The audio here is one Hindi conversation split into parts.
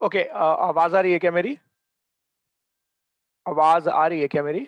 ओके, आवाज आ रही है क्या मेरी? आवाज आ रही है क्या मेरी?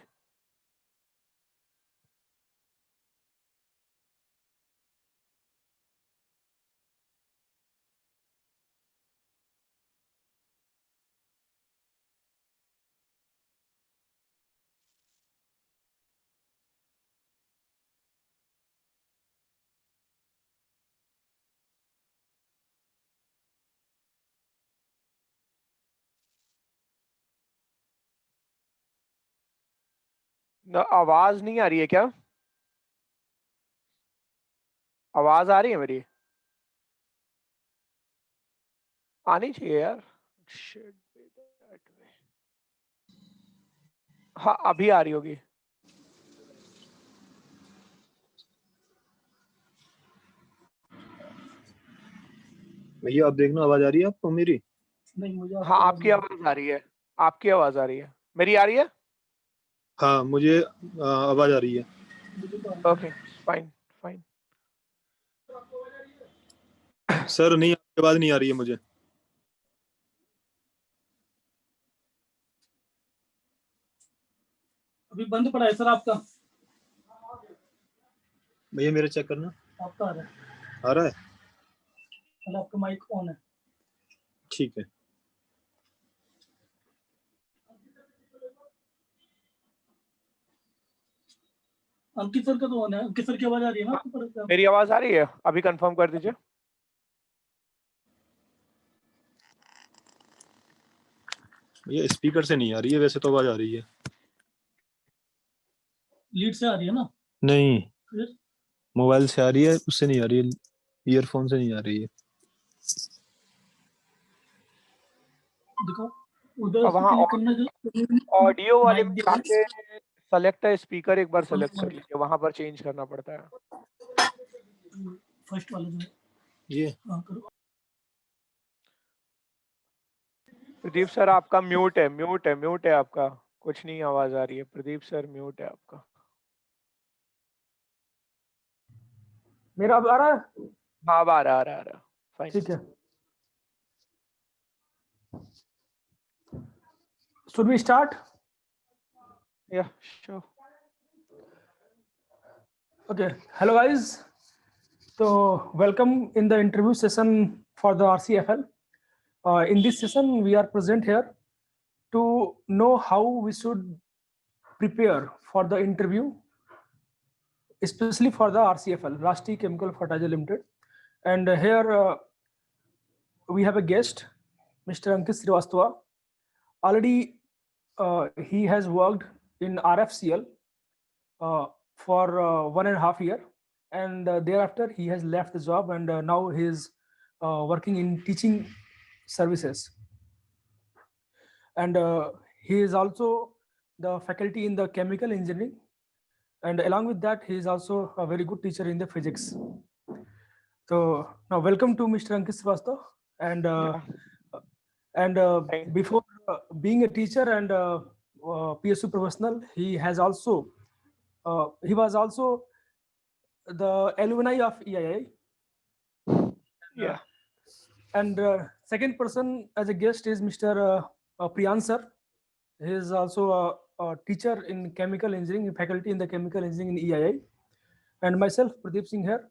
आवाज नहीं आ रही है क्या? आवाज आ रही है मेरी? आनी चाहिए यार। Should be that way. हाँ, अभी आ रही होगी। भैया आप देखना, आवाज आ रही है आपको मेरी? नहीं, मुझे हाँ, आपकी आवाज आ रही है। आपकी आवाज आ रही है। मेरी आ रही है? हाँ मुझे आवाज आ रही है। Okay, fine fine. सर नहीं, आपकी आवाज नहीं आ रही है मुझे। अभी बंद पड़ा है सर आपका। भैया मेरा चेक करना। आपका आ रहा है, आ रहा है? मतलब आपका माइक ऑन है। ठीक है। अंकित सर का तो ऑन है। अंकित सर की आवाज आ रही है ना आपको? पर मेरी आवाज आ रही है? अभी कंफर्म कर दीजिए। भैया स्पीकर से नहीं आ रही है, वैसे तो आवाज आ रही है। लीड से आ रही है ना? नहीं, फिर मोबाइल से आ रही है, उससे नहीं आ रही है, ईयरफोन से नहीं आ रही है। दिखाओ उधर और से वहाँ क्लिक करना जो ऑडियो वाले माइक में दिख रहा जाके सेलेक्ट है स्पीकर, एक बार है, सेलेक्ट कर लीजिए, वहां पर चेंज करना पड़ता है। फर्स्ट वाला जो है। ये हाँ करो। प्रदीप सर आपका म्यूट है, म्यूट है, म्यूट है आपका। कुछ नहीं आवाज आ रही है प्रदीप सर, म्यूट है आपका। मेरा अब आ रहा है? हाँ, अब आ रहा, आ रहा, आ रहा। फाइन। ठीक है। Should we start? या sure. Okay. Hello guys. So welcome in the interview session for the RCFL. In this session, we are present here to know how we should prepare for the interview, especially for the RCFL, Rashtriya Chemical Fertilizer Limited. And here we have a guest, Mr. Ankit Srivastava. Already he has worked in RFCL for 1.5 years, and thereafter he has left the job, and now he is working in teaching services. And he is also the faculty in the chemical engineering, and along with that he is also a very good teacher in the physics. So now welcome to Mr. Ankit Srivastava. And Thank- before being a teacher and PSU professional, he has also he was also the alumni of EII. yeah. And second person as a guest is Mr. Priyan sir. He is also a teacher in chemical engineering, faculty in the chemical engineering in EII. And myself, Pradeep Singh here.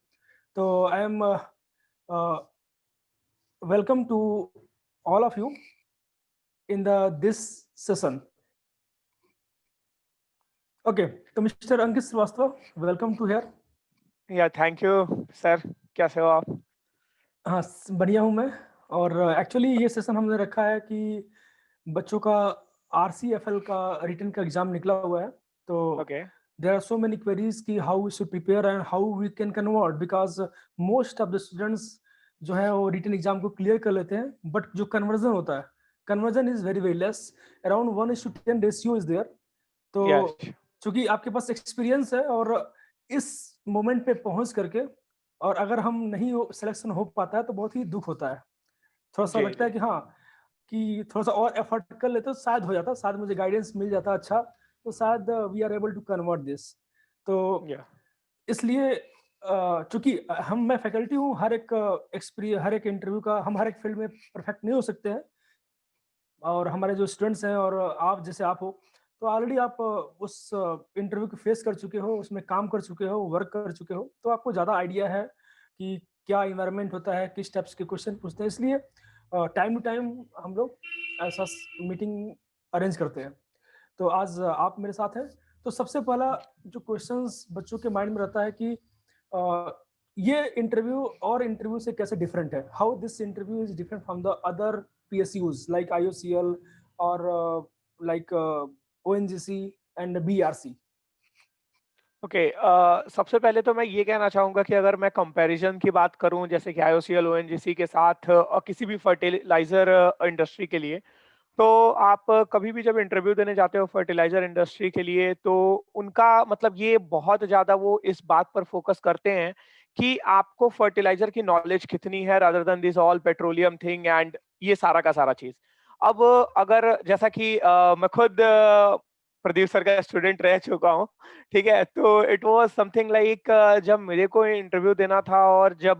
So I am welcome to all of you in this session. Okay, so Mr. Ankit Srivastava, welcome to here. या थैंक यू सर, कैसे हो आप? हाँ बढ़िया हूँ मैं। और एक्चुअली ये सेशन हमने रखा है कि बच्चों का RCFL का रिटन का एग्जाम निकला हुआ है, तो okay. there are so many queries कि how we should prepare and how we can convert, because most of the students जो है वो रिटन एग्जाम को क्लियर कर लेते हैं, बट जो कन्वर्जन होता है, conversion is very very less, around 1:10 ratio is there. तो यस। चूंकि आपके पास एक्सपीरियंस है और इस मोमेंट पे पहुंच करके, और अगर हम नहीं सिलेक्शन हो पाता है तो बहुत ही दुख होता है। थोड़ा सा जी, लगता है जी। कि हाँ, कि थोड़ा सा और एफर्ट कर लेते तो शायद हो जाता, शायद मुझे गाइडेंस मिल जाता अच्छा, तो शायद we are able to convert this. तो या इसलिए चूंकि मैं फैकल्टी हूँ, हर एक एक्सपीरियंस, हर एक इंटरव्यू का हम हर एक फील्ड में परफेक्ट नहीं हो सकते हैं, और हमारे जो स्टूडेंट्स हैं और आप जैसे आप हो, तो ऑलरेडी आप उस इंटरव्यू को फेस कर चुके हो, उसमें काम कर चुके हो, वर्क कर चुके हो, तो आपको ज़्यादा आइडिया है कि क्या इन्वायरमेंट होता है, किस टाइप्स के क्वेश्चन पूछते हैं। इसलिए टाइम टू टाइम हम लोग ऐसा मीटिंग अरेंज करते हैं। तो आज आप मेरे साथ हैं। तो सबसे पहला जो क्वेश्चंस बच्चों के माइंड में रहता है कि ये इंटरव्यू और इंटरव्यू से कैसे डिफरेंट है, how this interview is different from the other PSUs like IOCL or like ONGC and BRC. Okay सबसे पहले तो मैं ये कहना चाहूंगा कि अगर मैं कंपैरिजन की बात करूं जैसे कि IOCL ONGC के साथ और किसी भी फर्टिलाइजर इंडस्ट्री के लिए, तो आप कभी भी जब इंटरव्यू देने जाते हो फर्टिलाइजर इंडस्ट्री के लिए, तो उनका मतलब ये बहुत ज्यादा वो इस बात पर फोकस करते हैं कि आपको फर्टिलाइजर की नॉलेज कितनी है, rather than this all petroleum thing and ये सारा का सारा चीज। अब अगर जैसा कि मैं खुद प्रदीप सर का स्टूडेंट रह चुका हूँ, ठीक है, तो इट वाज समथिंग लाइक जब मेरे को इंटरव्यू देना था और जब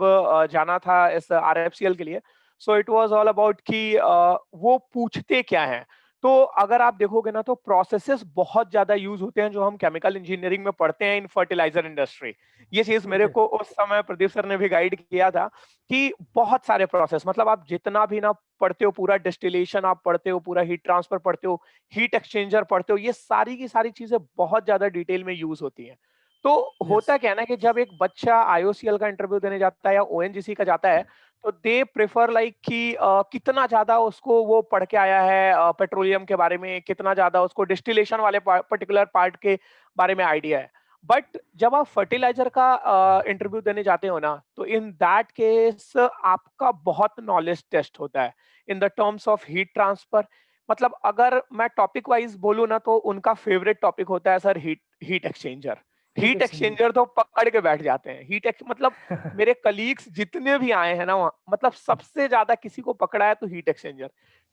जाना था इस RFCL के लिए, so it was all about कि वो पूछते क्या हैं। तो अगर आप देखोगे ना, तो प्रोसेसेस बहुत ज्यादा यूज होते हैं जो हम केमिकल इंजीनियरिंग में पढ़ते हैं इन फर्टिलाइजर इंडस्ट्री। ये चीज मेरे Okay. को उस समय प्रदीप सर ने भी गाइड किया था कि बहुत सारे प्रोसेस, मतलब आप जितना भी ना पढ़ते हो, पूरा डिस्टिलेशन आप पढ़ते हो, पूरा हीट ट्रांसफर पढ़ते हो, हीट एक्सचेंजर पढ़ते हो, ये सारी की सारी चीजें बहुत ज्यादा डिटेल में यूज होती हैं। तो Yes. होता क्या है ना कि जब एक बच्चा IOCL का इंटरव्यू देने जाता है या ONGC का जाता है, तो दे प्रेफर लाइक कि कितना ज्यादा उसको वो पढ़ के आया है पेट्रोलियम के बारे में, कितना ज्यादा उसको डिस्टिलेशन वाले पर्टिकुलर पार्ट के बारे में आइडिया है। बट जब आप फर्टिलाइजर का इंटरव्यू देने जाते हो ना, तो इन दैट केस आपका बहुत नॉलेज टेस्ट होता है in the terms of heat transfer. मतलब अगर मैं टॉपिक वाइज बोलूँ ना, तो उनका फेवरेट टॉपिक होता है sir heat exchanger. Heat heat exchanger. Exchanger तो पकड़ के बैठ जाते हैं। मतलब मेरे कलीग्स जितने भी आए हैं ना वहाँ, मतलब सबसे ज्यादा किसी को पकड़ा है तो हीट एक्सचेंजर,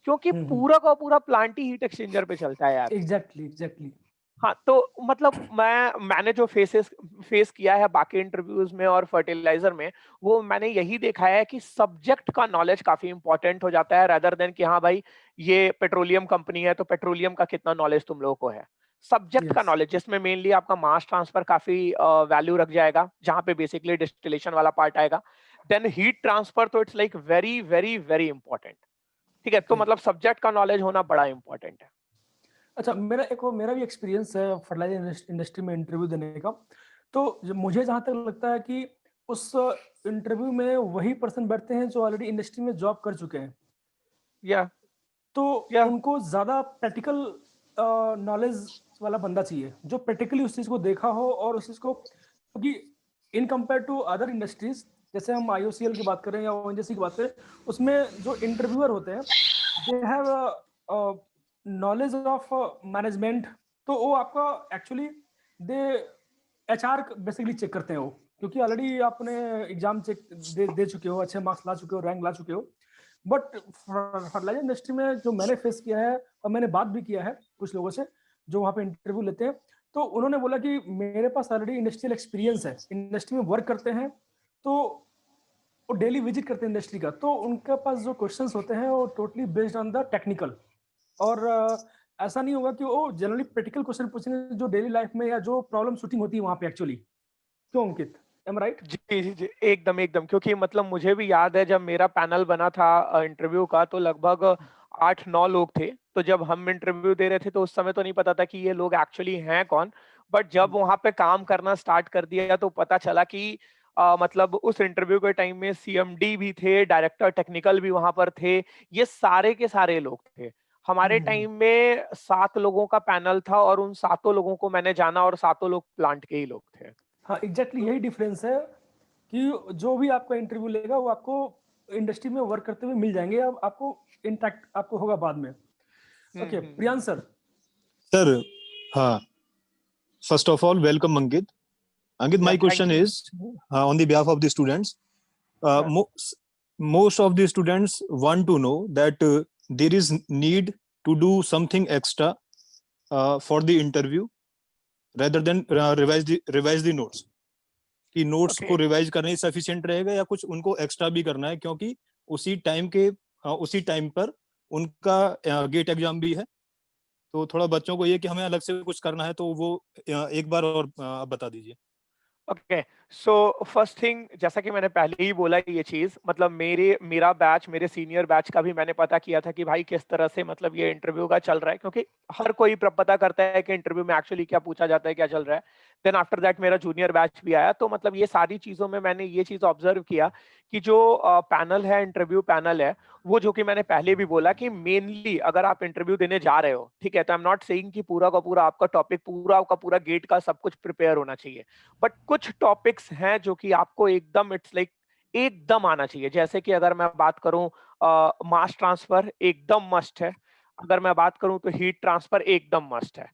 क्योंकि पूरा का पूरा प्लांट ही हीट एक्सचेंजर पे चलता है यार। Exactly, exactly. हाँ, तो मतलब मैंने जो फेस किया है बाकी इंटरव्यूज में और फर्टिलाइजर में, वो मैंने यही देखा है कि सब्जेक्ट का नॉलेज काफी इंपॉर्टेंट हो जाता है, रादर देन कि हाँ भाई ये पेट्रोलियम कंपनी है तो पेट्रोलियम का कितना नॉलेज तुम लोगों को है। सब्जेक्ट का Yes. नॉलेज, जिसमें मेनली आपका मास ट्रांसफर काफी वैल्यू रख जाएगा, जहाँ पे बेसिकली डिस्टिलेशन वाला पार्ट आएगा। देन हीट ट्रांसफर, तो it's like very very very important. ठीक है, तो Okay. मतलब सब्जेक्ट का नॉलेज होना बड़ा इंपॉर्टेंट है। अच्छा, मेरा भी एक्सपीरियंस है फर्टिलाइजर इंडस्ट्री में इंटरव्यू देने का। तो मुझे जहाँ तक लगता है कि उस इंटरव्यू में वही पर्सन बैठते हैं जो ऑलरेडी इंडस्ट्री में जॉब कर चुके हैं। या तो या उनको ज़्यादा प्रैक्टिकल नॉलेज वाला बंदा चाहिए, जो प्रैक्टिकली उस चीज़ को देखा हो और उस चीज़ को, क्योंकि in compare to other industries, जैसे हम IOCL की बात करें या ONGC की बात करें, उसमें जो इंटरव्यूअर होते हैं they have knowledge of management. तो वो आपका actually they HR basically check करते हैं वो, क्योंकि ऑलरेडी आपने एग्जाम दे चुके हो, अच्छे मार्क्स ला चुके हो, रैंक ला चुके हो। बट फर्टिलाइजर इंडस्ट्री में जो मैंने फेस किया है और मैंने बात भी किया है कुछ लोगों से जो वहाँ पे इंटरव्यू लेते हैं, तो उन्होंने बोला कि मेरे पास ऑलरेडी इंडस्ट्रियल एक्सपीरियंस है, इंडस्ट्री में वर्क करते हैं, तो वो डेली विजिट करते हैं इंडस्ट्री का, तो उनके पास जो क्वेश्चंस होते हैं वो totally based on the technical. और ऐसा नहीं होगा कि वो जनरली प्रैक्टिकल क्वेश्चन पूछेंगे जो डेली लाइफ में या जो प्रॉब्लम शूटिंग होती है वहाँ पे एक्चुअली। क्यों अंकित, एम राइट? जी जी जी, एकदम एकदम, क्योंकि मतलब मुझे भी याद है जब मेरा पैनल बना था इंटरव्यू का, तो लगभग 8-9 लोग थे। तो जब हम इंटरव्यू दे रहे थे तो उस समय तो नहीं पता था कि ये लोग एक्चुअली हैं कौन। बट जब वहां पे काम करना स्टार्ट कर दिया तो पता चला कि मतलब उस इंटरव्यू के टाइम में CMD भी थे, डायरेक्टर टेक्निकल भी वहां पर थे, ये सारे के सारे लोग थे। हमारे टाइम में 7 लोगों का पैनल था और उन 7 लोगों को मैंने जाना, और 7 लोग प्लांट के ही लोग थे। हाँ, एग्जैक्टली यही डिफरेंस है कि जो भी आपका इंटरव्यू लेगा वो आपको इंडस्ट्री में वर्क करते हुए मिल जाएंगे, अब आपको इंटैक्ट आपको होगा बाद में। Okay, Priyansh sir. सर, हाँ, first of all, welcome, Ankit. Ankit, my Yeah, question thank you. is on the behalf of the students. Yeah. Most of the students want to know that there is need to do something extra for the interview rather than revise the notes. कि नोट्स को Okay. रिवाइज करना ही सफिशिएंट रहेगा या कुछ उनको एक्स्ट्रा भी करना है, क्योंकि उसी टाइम पर उनका गेट एग्जाम भी है, तो थोड़ा बच्चों को ये कि हमें अलग से कुछ करना है, तो वो एक बार और आप बता दीजिए। ओके, सो फर्स्ट थिंग, जैसा कि मैंने पहले ही बोला ये चीज, मतलब मेरा बैच, मेरे सीनियर बैच का भी मैंने पता किया था कि भाई किस तरह से मतलब ये इंटरव्यू का चल रहा है, क्योंकि हर कोई पता करता है कि इंटरव्यू में एक्चुअली क्या पूछा जाता है, क्या चल रहा है। देन आफ्टर दैट मेरा जूनियर बैच भी आया, तो मतलब ये सारी चीजों में मैंने ये चीज ऑब्जर्व किया कि जो पैनल है, इंटरव्यू पैनल है, वो जो कि मैंने पहले भी बोला कि मेनली अगर आप इंटरव्यू देने जा रहे हो, ठीक है, तो आई एम नॉट सेइंग कि पूरा का पूरा आपका टॉपिक, पूरा का पूरा गेट का सब कुछ प्रिपेयर होना चाहिए, बट कुछ टॉपिक्स हैं जो कि आपको एकदम इट्स लाइक एकदम आना चाहिए। जैसे कि अगर मैं बात करूं, मास ट्रांसफर एकदम मस्ट है, अगर मैं बात करूं तो हीट ट्रांसफर एकदम मस्ट है।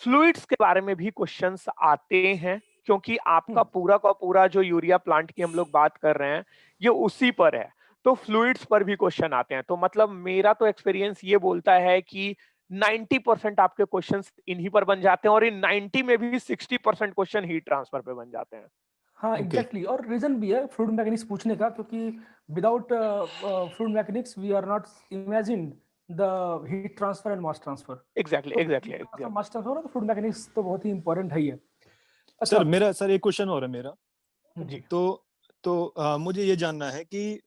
फ्लूइड्स के बारे में भी क्वेश्चंस आते हैं, क्योंकि आपका पूरा का पूरा जो यूरिया प्लांट की हम लोग बात कर रहे हैं ये उसी पर है, तो फ्लूइड्स पर भी क्वेश्चन आते हैं। तो मतलब मेरा तो एक्सपीरियंस ये बोलता है कि 90% आपके क्वेश्चंस इन्हीं पर बन जाते हैं, और इन 90 में भी 60% क्वेश्चन हीट ट्रांसफर पे बन जाते हैं। हाँ ओके एग्जैक्टली और रीजन भी है फ्लूइड मैकेनिक्स पूछने का, क्योंकि without fluid mechanics we are not imagine the heat transfer and mass transfer. Exactly तो exactly heat transfer exactly. Mass transfer हो तो फ्लूइड मैकेनिक्स तो बहुत ही इंपॉर्टेंट है ही है। अच्छा। सर एक क्वेश्चन और है मेरा। जी। तो मुझे ये जानना है कि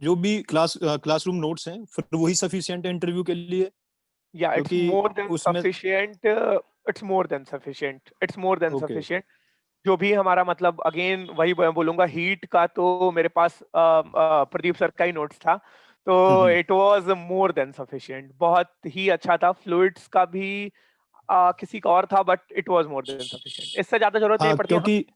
जो भी क्लासरूम नोट्स हैं, फिर वही सफिशिएंट है इंटरव्यू के लिए? या इट्स क्योंकि मोर देन उसमें sufficient, it's more than sufficient, it's more than okay sufficient. जो भी हमारा मतलब, अगेन वही मैं बोलूंगा, हीट का तो मेरे पास प्रदीप सर का ही नोट्स था, तो hmm it was more than sufficient, बहुत ही अच्छा था। फ्लूइड्स का भी किसी का और था, but it was more than sufficient, इससे ज्यादा जरूरत नहीं हाँ पड़ती। हाँ, क्योंकि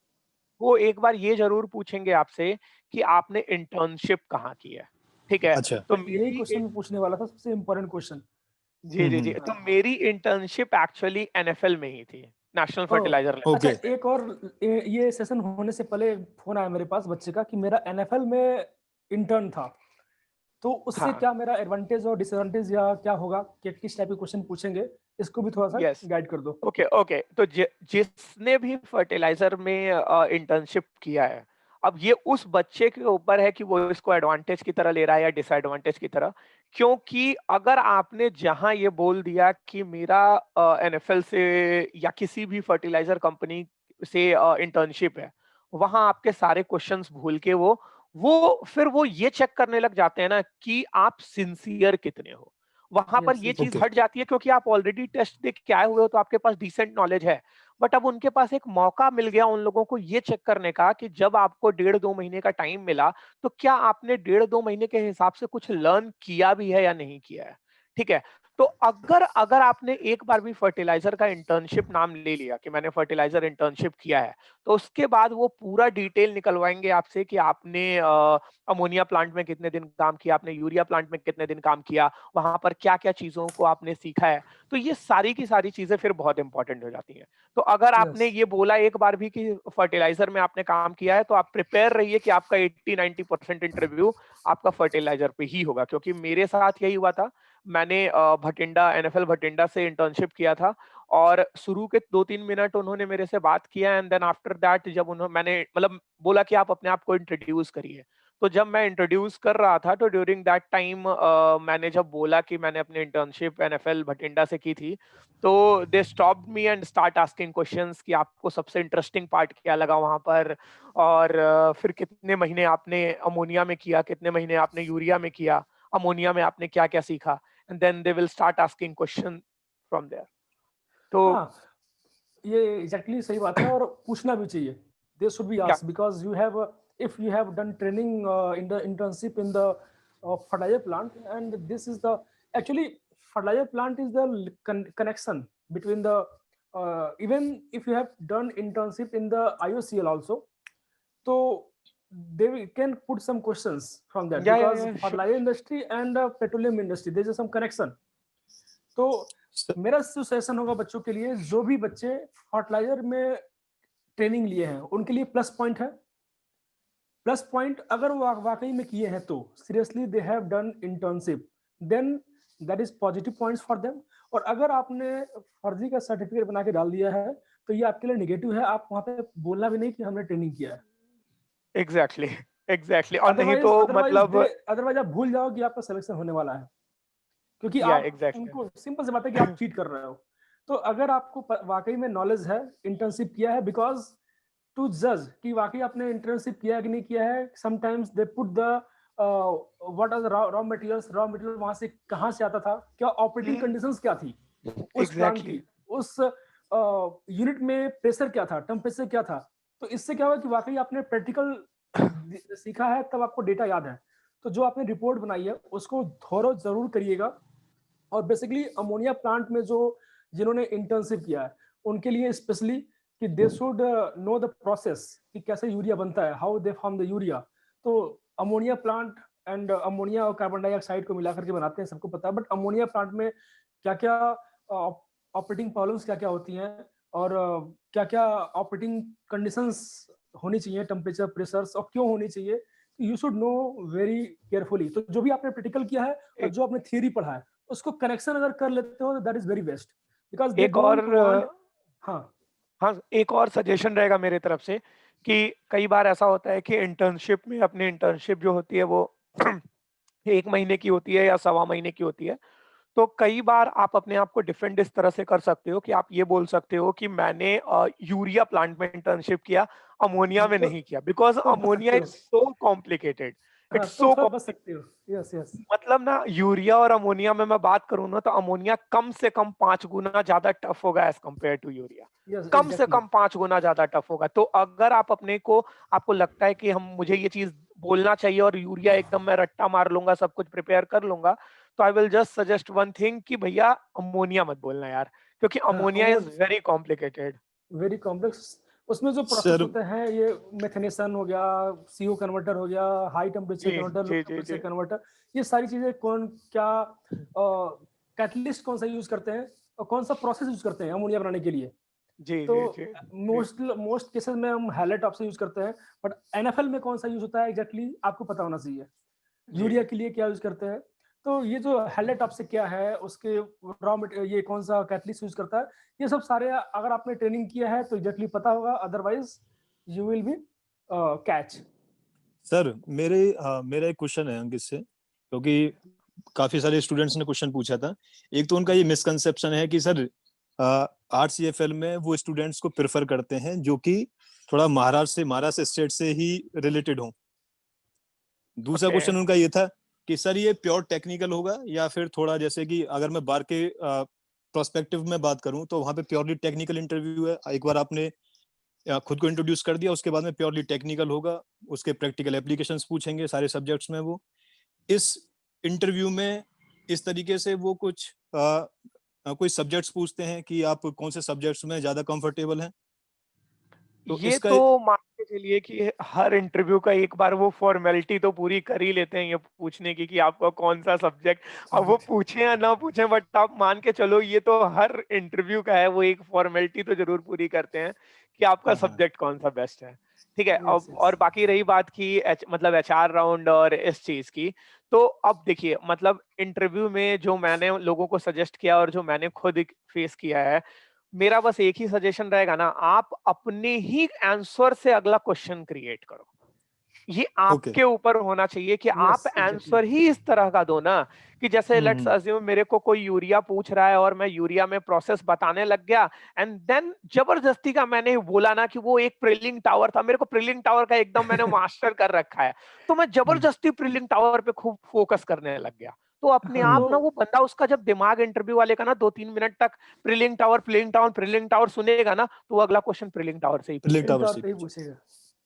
वो एक बार ये जरूर पूछेंगे आपसे कि आपने इंटर्नशिप कहाँ की है, ठीक है। अच्छा तो यही मेरी क्वेश्चन मैं पूछने वाला था, सबसे इम्पोर्टेंट क्वेश्चन। जी जी जी, हम्म तो मेरी इंटर्नशिप एक्चुअली एनएफएल में ही थी, नेशनल ओह फर्टिलाइजर लैब। अच्छा, ओके एक और ये सेशन होने से पहले फोन आया मेरे पास बच्चे का कि मेरा एनएफएल में इंटर्न था, तो उससे हाँ, क्या मेरा एडवांटेज और डिसएडवांटेज या क्या होगा, कि किस टाइप के क्वेश्चन पूछेंगे, इसको भी थोड़ा सा यस, गाइड कर दो। Okay okay. तो जिसने भी फर्टिलाइजर में इंटर्नशिप किया है, अब ये उस बच्चे के ऊपर है कि वो इसको एडवांटेज की तरह ले रहा है या डिसएडवांटेज की तरह। क्योंकि अगर आपने जहां ये बोल दिया कि मेरा एनएफएल से या किसी भी फर्टिलाइजर कंपनी से इंटर्नशिप है, वहां आपके सारे क्वेश्चंस भूल के वो फिर वो ये चेक करने लग जाते हैं ना कि आप सिंसियर कितने हो। वहां पर यस ये यस। चीज ओके हट जाती है, क्योंकि आप ऑलरेडी टेस्ट देख के आए हुए हो, तो आपके पास डिसेंट नॉलेज है। बट अब उनके पास एक मौका मिल गया उन लोगों को ये चेक करने का कि जब आपको 1.5-2 महीने का टाइम मिला, तो क्या आपने 1.5-2 महीने के हिसाब से कुछ लर्न किया भी है या नहीं किया है, ठीक है। तो अगर अगर आपने एक बार भी फर्टिलाइजर का इंटर्नशिप नाम ले लिया कि मैंने फर्टिलाइजर इंटर्नशिप किया है, तो उसके बाद वो पूरा डिटेल निकलवाएंगे आपसे कि आपने अमोनिया प्लांट में कितने दिन काम किया, आपने यूरिया प्लांट में कितने दिन काम किया, वहां पर क्या क्या चीजों को आपने सीखा है। तो ये सारी की सारी चीजें फिर बहुत इंपॉर्टेंट हो जाती हैं। तो अगर आपने यस ये बोला एक बार भी कि फर्टिलाइजर में आपने काम किया है, तो आप प्रिपेयर रहिए कि आपका 80-90% इंटरव्यू आपका फर्टिलाइजर पे ही होगा, क्योंकि मेरे साथ यही हुआ था। मैंने भटिंडा, एनएफएल भटिंडा से इंटर्नशिप किया था, और शुरू के 2-3 मिनट उन्होंने मेरे से बात किया, एंड देन आफ्टर दैट जब उन्होंने मैंने मतलब बोला कि आप अपने आप को इंट्रोड्यूस करिए, तो जब मैं इंट्रोड्यूस कर रहा था, तो ड्यूरिंग दैट टाइम मैंने जब बोला कि मैंने अपनी इंटर्नशिप एनएफएल भटिंडा से की थी, तो they stopped me and start asking questions कि आपको सबसे इंटरेस्टिंग पार्ट क्या लगा वहां पर, और फिर कितने महीने आपने अमोनिया में किया, कितने महीने आपने यूरिया में किया, अमोनिया में आपने क्या क्या सीखा, and then they will start asking question from there. तो हाँ, ये एग्जैक्टली सही बात है और पूछना भी चाहिए। दे शुड बी या asked because you have, if you have done training in the internship in the fertilizer plant, and this is the actually fertilizer plant is the connection between the even if you have done internship in the IOCL also, so can put some questions from that because या fertilizer industry and petroleum industry there is some connection. तो मेरा जो सेशन होगा बच्चों के लिए, जो भी बच्चे फर्टिलाइजर में ट्रेनिंग लिए हैं उनके लिए प्लस पॉइंट है। प्लस पॉइंट अगर वो वाकई में किए हैं तो seriously they have done internship, then that is positive points for them. और अगर आपने फर्जी का सर्टिफिकेट बना के डाल दिया है तो ये आपके लिए नेगेटिव है, आप वहां पे बोलना भी नहीं कि हमने ट्रेनिंग किया है। एग्जैक्टली एग्जैक्टली, और नहीं अदरवाइज तो अदरवाइज मतलब अदरवाइज आप भूल जाओ कि आपका सिलेक्शन होने वाला है। क्योंकि या आप एग्जैक्टली उनको सिंपल सी बात है कि आप चीट कर रहे हो। तो अगर आपको वाकई में नॉलेज है, इंटर्नशिप किया है, बिकॉज टू जज कि वाकई आपने इंटर्नशिप किया है कि नहीं किया है, sometimes they put the what are the raw materials, raw material वहां से कहाँ से आता था, क्या ऑपरेटिंग कंडीशंस क्या थी उस प्लांट एग्जैक्टली की, उस यूनिट में प्रेशर क्या था, टेम्परेचर क्या था। तो इससे क्या हुआ कि वाकई आपने प्रैक्टिकल सीखा है, तब आपको डेटा याद है। तो जो आपने रिपोर्ट बनाई है उसको थोरो जरूर करिएगा। और बेसिकली अमोनिया प्लांट में जो जिन्होंने इंटर्नशिप किया है उनके लिए स्पेशली कि दे शुड नो द प्रोसेस कि कैसे यूरिया बनता है, how they form the urea. तो अमोनिया प्लांट एंड अमोनिया और कार्बन डाइऑक्साइड को मिलाकर के बनाते हैं, सबको पता है। बट अमोनिया प्लांट में क्या क्या ऑपरेटिंग प्रॉब्लम्स क्या क्या होती हैं, और क्या क्या ऑपरेटिंग कंडीशंस होनी चाहिए, टेम्परेचर, प्रेशर्स, और क्यों होनी चाहिए, you should know very carefully. तो जो भी आपने प्रैक्टिकल किया है और जो आपने थियरी पढ़ा है उसको कनेक्शन अगर कर लेते हो, that is very best, because they एक और डोंट वांट। हाँ हाँ, एक और सजेशन रहेगा मेरे तरफ से कि कई बार ऐसा होता है कि इंटर्नशिप में अपनी इंटर्नशिप जो होती है वो 1 महीने की होती है या 1.25 महीने की होती है। तो कई बार आप अपने आप को डिफरेंट इस तरह से कर सकते हो कि आप ये बोल सकते हो कि मैंने यूरिया प्लांट में इंटर्नशिप किया, अमोनिया में नहीं किया, बिकॉज तो बच अमोनिया सकते इज हो। सो कॉम्प्लिकेटेड, हाँ इट्स तो सो। थोड़ा बच सकते हो। यस यस मतलब ना यूरिया और अमोनिया में मैं बात करूं ना, तो अमोनिया कम से कम 5 गुना ज्यादा टफ होगा as compare to urea. Yes कम से एग्जैक्टली। कम 5 गुना ज्यादा टफ होगा। तो अगर आप अपने को, आपको लगता है कि हम, मुझे ये चीज बोलना चाहिए और यूरिया एकदम मैं रट्टा मार लूंगा, सब कुछ प्रिपेयर कर लूंगा, तो I will just suggest one thing कि भैया अमोनिया मत बोलना यार, क्योंकि हाँ ammonia is very complicated. Very complex. उसमें जो प्रोसेस सर, होते हैं, ये मेथनेशन हो गया, सीओ कन्वर्टर हो गया, हाई टेम्परेचर जी कन्वर्टर, लो जी जी टेम्परेचर जी कन्वर्टर, ये सारी चीजें कौन क्या कैटलिस्ट कौन सा यूज करते हैं और कौन सा प्रोसेस यूज करते हैं अमोनिया बनाने के लिए। जी तो जी जी जी मोस्ट केसेस में हम हैलेट ऑप्शन यूज करते हैं, बट एनएफएल में कौन सा यूज होता है एग्जैक्टली आपको पता होना चाहिए। जी यूरिया के लिए क्या यूज करते हैं। तो ये जो हैलेट आपसे क्या है, उसके रॉ मटेरियल, ये कौन सा कैटलिस्ट यूज करता है, ये सब सारे अगर आपने ट्रेनिंग किया है तो एग्जैक्टली पता होगा, otherwise you will be catch. Sir मेरा एक क्वेश्चन है अंकित से, क्योंकि काफी सारे स्टूडेंट्स ने क्वेश्चन पूछा था। एक तो उनका ये मिसकंसेप्शन है कि सर आरसीएफएल में वो स्टूडेंट्स को प्रेफर करते हैं जो कि थोड़ा महाराष्ट्र स्टेट से ही रिलेटेड हो। दूसरा ओके क्वेश्चन उनका ये था कि सर ये प्योर टेक्निकल होगा या फिर थोड़ा, जैसे कि अगर मैं बार के प्रोस्पेक्टिव में बात करूं तो वहां पे प्योरली टेक्निकल इंटरव्यू है। एक बार आपने खुद को इंट्रोड्यूस कर दिया, उसके बाद में प्योरली टेक्निकल होगा, उसके प्रैक्टिकल एप्लीकेशंस पूछेंगे सारे सब्जेक्ट्स में। वो इस इंटरव्यू में इस तरीके से वो कुछ कोई सब्जेक्ट्स पूछते हैं कि आप कौन से सब्जेक्ट्स में ज्यादा कंफर्टेबल हैं, तो ये इसका। तो मान के चलिए कि हर इंटरव्यू का एक बार वो फॉर्मेलिटी तो पूरी कर ही लेते हैं ये पूछने की कि आपका कौन सा सब्जेक्ट, अब वो सब्जेक्ट। पूछे या ना पूछे, बट आप मान के चलो ये तो हर इंटरव्यू का है, वो एक फॉर्मेलिटी तो जरूर पूरी करते हैं कि आपका हाँ हाँ। सब्जेक्ट कौन सा बेस्ट है। ठीक है। यस अब यस। और बाकी रही बात की मतलब एचआर राउंड और इस चीज की, तो अब देखिए मतलब इंटरव्यू में जो मैंने लोगों को सजेस्ट किया और जो मैंने खुद फेस किया है, मेरा बस एक ही सजेशन रहेगा ना, आप अपने ही आंसर से अगला क्वेश्चन क्रिएट करो। ये ओके। आपके ऊपर होना चाहिए कि आप यस एग्जैक्टली। आंसर ही इस तरह का दो ना, कि जैसे लेट्स हम्म। अज्यूम मेरे को कोई यूरिया पूछ रहा है और मैं यूरिया में प्रोसेस बताने लग गया, एंड देन जबरदस्ती का मैंने बोला ना कि वो एक प्रिलिंग टावर था, मेरे को प्रिलिंग टावर का एकदम मैंने मास्टर कर रखा है, तो मैं जबरदस्ती प्रिलिंग टावर पे खूब फोकस करने लग गया। तो अपने हाँ आप तो ना वो बंदा, उसका जब दिमाग इंटरव्यू वाले का ना 2-3 मिनट तक प्रिलिंग टावर प्रिलिंग टावर प्रिलिंग टावर सुनेगा ना, तो वो अगला क्वेश्चन प्रिलिंग टावर से ही प्रिलिंग प्रिंट पूछेगा। टावर टावर से पे ही पूछे। पूछेगा।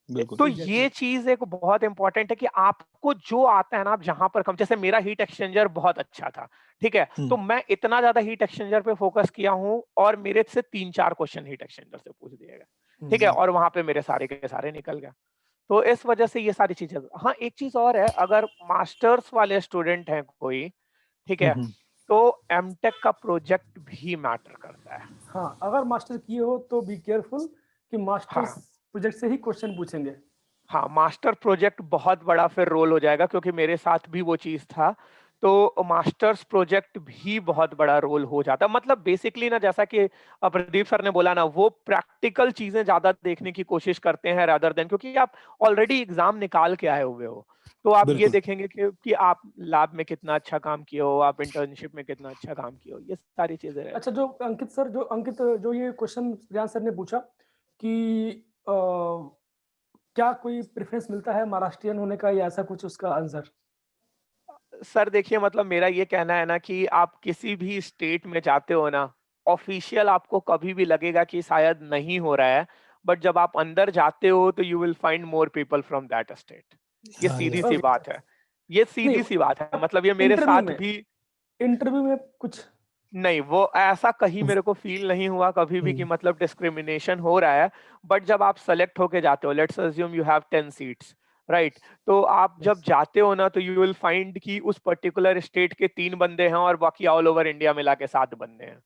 बिल्कुल। तो एग्जैक्टली। ये चीज एक बहुत इंपॉर्टेंट है कि आपको जो आता है ना, आप जहां पर कम, जैसे मेरा हीट एक्सचेंजर बहुत अच्छा था, ठीक है, तो मैं इतना ज्यादा हीट एक्सचेंजर पे फोकस किया हूं और मेरे से 3-4 क्वेश्चन हीट एक्सचेंजर से पूछ दिए गए, ठीक है, और वहां पे मेरे सारे के सारे निकल गए। तो इस वजह से ये सारी चीजें। हाँ, एक चीज और है, अगर मास्टर्स वाले स्टूडेंट हैं कोई, ठीक है, तो एमटेक का प्रोजेक्ट भी मैटर करता है। हाँ अगर मास्टर किए हो तो बी केयरफुल कि मास्टर्स हाँ प्रोजेक्ट से ही क्वेश्चन पूछेंगे। हाँ, मास्टर प्रोजेक्ट बहुत बड़ा फिर रोल हो जाएगा, क्योंकि मेरे साथ भी वो चीज था। तो मास्टर्स प्रोजेक्ट भी बहुत बड़ा रोल हो जाता, मतलब बेसिकली ना, जैसा कि प्रदीप सर ने बोला ना, वो प्रैक्टिकल चीजें ज्यादा देखने की कोशिश करते हैं रादर देन, क्योंकि आप ऑलरेडी एग्जाम निकाल के आए हुए हो, तो आप ये बिल्कुल। देखेंगे कि आप लैब में कितना अच्छा काम किए हो, आप इंटर्नशिप में कितना अच्छा काम किए हो, ये सारी चीजें रहती अच्छा, जो अंकित सर, जो ये क्वेश्चन रियान सर ने पूछा कि क्या कोई प्रेफरेंस मिलता है महाराष्ट्रियन होने का, या ऐसा कुछ उसका आंसर? हैं। सर देखिए, मतलब मेरा ये कहना है ना कि आप किसी भी स्टेट में जाते हो ना, ऑफिशियल आपको कभी भी लगेगा कि शायद नहीं हो रहा है, बट जब आप अंदर जाते हो तो you will find more people from that state. ये हाँ सीधी यस। सी ओके। बात है, ये नहीं, सीधी सी बात है, मतलब ये मेरे इंटरव्यू साथ में भी। इंटरव्यू में कुछ? नहीं, वो ऐसा कहीं मेरे को फील नहीं हुआ कभी भी कि मतलब डिस्क्रिमिनेशन हो रहा है। बट जब आप सेलेक्ट होके जाते हो, let's assume you have 10 seats, right? तो आप जब यस। जाते हो ना, तो यू विल फाइंड कि उस पर्टिकुलर स्टेट के 3 बंदे हैं और बाकी ऑल ओवर इंडिया मिला के 7 बंदे हैं।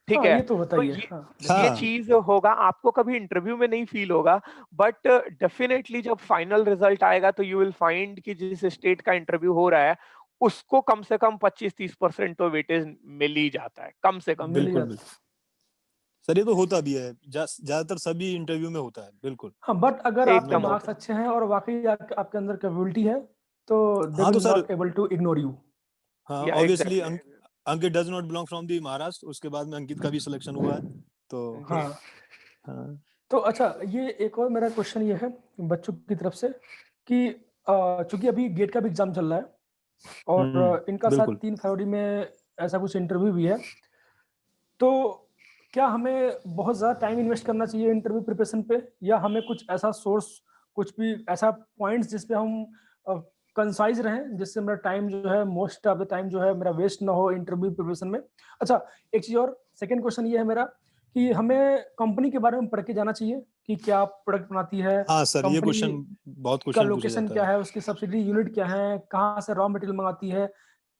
ठीक हाँ, है? ये तो होता तो ही है। ये हाँ, ये हाँ चीज होगा, आपको कभी इंटरव्यू में नहीं फील होगा, बट डेफिनेटली जब फाइनल रिजल्ट आएगा तो यू विल फाइंड कि जिस स्टेट का इंटरव्यू हो रहा है, उसको कम से कम 25-30% तो वेटेज मिल ही जाता है, कम से कम मिल ही बिल्कुल जाता बिल्कुल। है। सर ये तो होता भी है, ज्यादातर सभी इंटरव्यू में होता है, बिल्कुल। हाँ, बट अगर आपके नो एकदम डाउट। मार्क्स होता अच्छे हैं और वाकई आपके अंदर कैपेबिलिटी है, तो दे हाँ तो will sir, not able to ignore you. हाँ है। Yeah obviously exactly. Ankit does not belong from the Maharashtra, उसके बाद में अंकित का भी सिलेक्शन हुआ है, तो जी। हाँ, हाँ। तो अच्छा, ये एक और मेरा क्वेश्चन ये है बच्चों की तरफ से कि चूंकि अभी गेट का भी एग्जाम चल रहा है और इनका शायद बिल्कुल। 3 फरवरी में ऐसा कुछ इंटरव्यू भी है, तो क्या हमें बहुत ज़्यादा टाइम इन्वेस्ट करना चाहिए इंटरव्यू प्रिपरेशन पे, या हमें कुछ ऐसा सोर्स, कुछ भी ऐसा पॉइंट्स जिस पे हम कंसाइज रहें, जिससे मेरा टाइम जो है, मोस्ट ऑफ द टाइम जो है मेरा वेस्ट ना हो इंटरव्यू प्रिपरेशन में? अच्छा, एक चीज़ और, सेकंड क्वेश्चन ये है मेरा कि हमें कंपनी के बारे में पढ़ के जाना चाहिए कि क्या प्रोडक्ट बनाती है हाँ सर, ये कंपनी, क्वेश्चन बहुत का क्वेश्चन पूछा लोकेशन जाता क्या है। है, उसकी सब्सिडी यूनिट क्या है, कहाँ से रॉ मटेरियल मंगाती है,